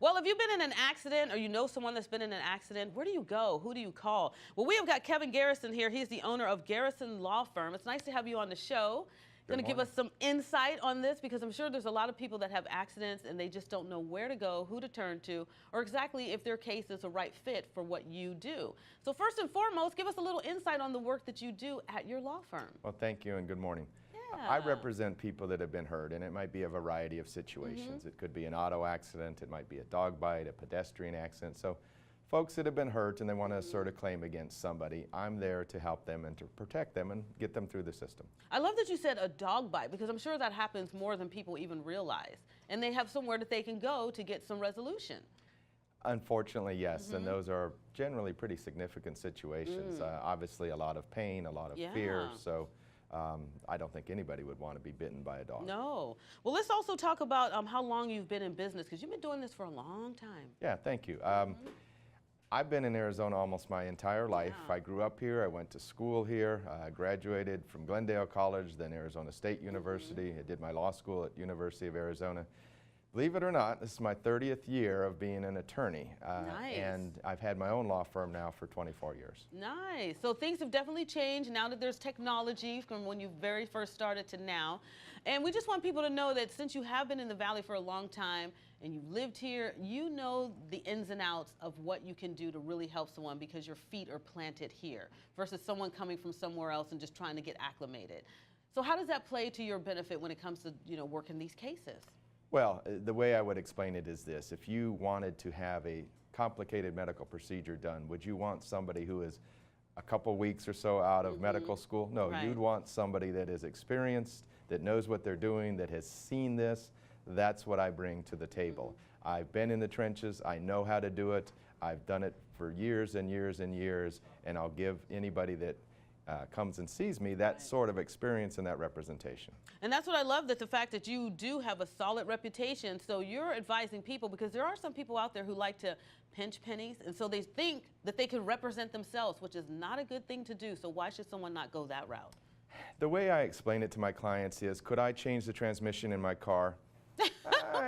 Well, if you've been in an accident or you know someone that's been in an accident, where do you go? Who do you call? Well, we have got Kevin Garrison here. He's the owner of Garrison Law Firm. It's nice to have you on the show. Going to give us some insight on this because I'm sure there's a lot of people that have accidents and they just don't know where to go, who to turn to, or exactly if their case is a right fit for what you do. So first and foremost, give us a little insight on the work that you do at your law firm. Well, thank you and good morning. Yeah. I represent people that have been hurt, and it might be a variety of situations. It could be an auto accident, it might be a dog bite, a pedestrian accident. So folks that have been hurt and they want to assert a claim against somebody, I'm there to help them and to protect them and get them through the system. I love that you said a dog bite because I'm sure that happens more than people even realize. And they have somewhere that they can go to get some resolution. Unfortunately, yes, and those are generally pretty significant situations. Obviously a lot of pain, a lot of fear, so I don't think anybody would want to be bitten by a dog. No. Well, let's also talk about how long you've been in business because you've been doing this for a long time. Yeah, thank you. I've been in Arizona almost my entire life. I grew up here, I went to school here, I graduated from Glendale College, then Arizona State University. I did my law school at University of Arizona. Believe it or not, this is my 30th year of being an attorney. And I've had my own law firm now for 24 years. Nice. So things have definitely changed now that there's technology from when you very first started to now. And we just want people to know that since you have been in the Valley for a long time and you've lived here, you know the ins and outs of what you can do to really help someone because your feet are planted here versus someone coming from somewhere else and just trying to get acclimated. So how does that play to your benefit when it comes to, working these cases? Well, the way I would explain it is this. If you wanted to have a complicated medical procedure done, would you want somebody who is a couple weeks or so out of medical school? No, you'd want somebody that is experienced, that knows what they're doing, that has seen this. That's what I bring to the table. I've been in the trenches, I know how to do it, I've done it for years and years and years, and I'll give anybody that comes and sees me that sort of experience and that representation. And that's what I love, that the fact that you do have a solid reputation, so you're advising people, because there are some people out there who like to pinch pennies, and so they think that they can represent themselves, which is not a good thing to do. So why should someone not go that route? The way I explain it to my clients is, could I change the transmission in my car?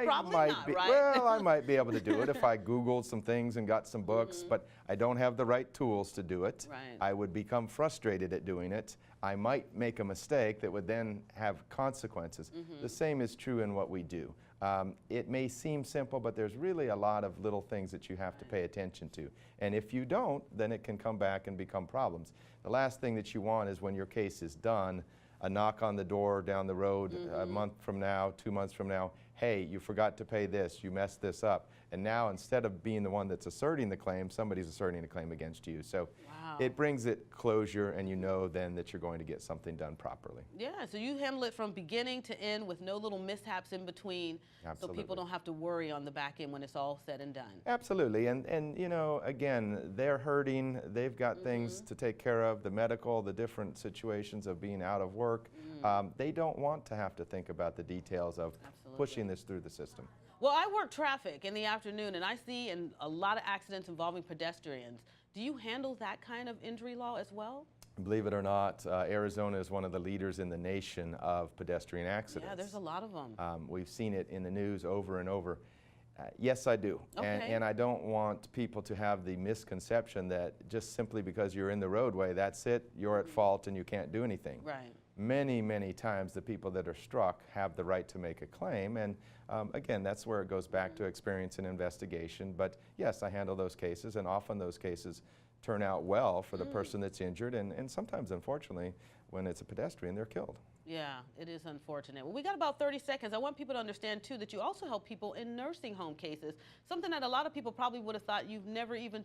Probably not, right? Well, I might be able to do it if I Googled some things and got some books, but I don't have the right tools to do it. I would become frustrated at doing it. I might make a mistake that would then have consequences. The same is true in what we do. It may seem simple, but there's really a lot of little things that you have to pay attention to. And if you don't, then it can come back and become problems. The last thing that you want is when your case is done, a knock on the door down the road a month from now, 2 months from now, hey, you forgot to pay this, you messed this up. And now instead of being the one that's asserting the claim, somebody's asserting a claim against you. So it brings it closure, and you know then that you're going to get something done properly. Yeah, so you handle it from beginning to end with no little mishaps in between. So people don't have to worry on the back end when it's all said and done. Absolutely, and again, they're hurting, they've got things to take care of, the medical, the different situations of being out of work. They don't want to have to think about the details of pushing this through the system. Well, I work traffic in the afternoon, and I see a lot of accidents involving pedestrians. Do you handle that kind of injury law as well? Believe it or not, Arizona is one of the leaders in the nation of pedestrian accidents. Yeah, there's a lot of them. We've seen it in the news over and over. Yes, I do. And I don't want people to have the misconception that just simply because you're in the roadway, that's it, you're at fault and you can't do anything. Many, many times the people that are struck have the right to make a claim, and again, that's where it goes back to experience and investigation. But yes, I handle those cases, and often those cases turn out well for the person that's injured, and sometimes, unfortunately, when it's a pedestrian, they're killed. Yeah, it is unfortunate. Well, we got about 30 seconds. I want people to understand, too, that you also help people in nursing home cases, something that a lot of people probably would have thought you've never even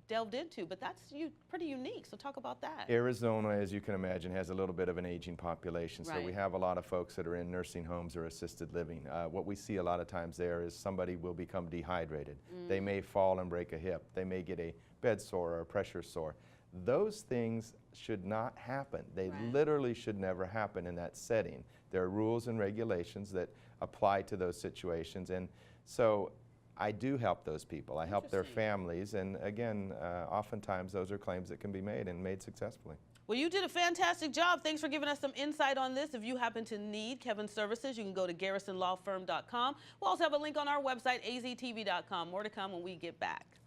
delved into, but that's pretty unique. So talk about that. Arizona, as you can imagine, has a little bit of an aging population, so we have a lot of folks that are in nursing homes or assisted living. What we see a lot of times there is somebody will become dehydrated. They may fall and break a hip. They may get a bed sore or a pressure sore. Those things should not happen. They literally should never happen in that setting. There are rules and regulations that apply to those situations, and so I do help those people. I help their families, and again, oftentimes those are claims that can be made and made successfully. Well, you did a fantastic job. Thanks for giving us some insight on this. If you happen to need Kevin's services, you can go to GarrisonLawFirm.com. We'll also have a link on our website, aztv.com. More to come when we get back.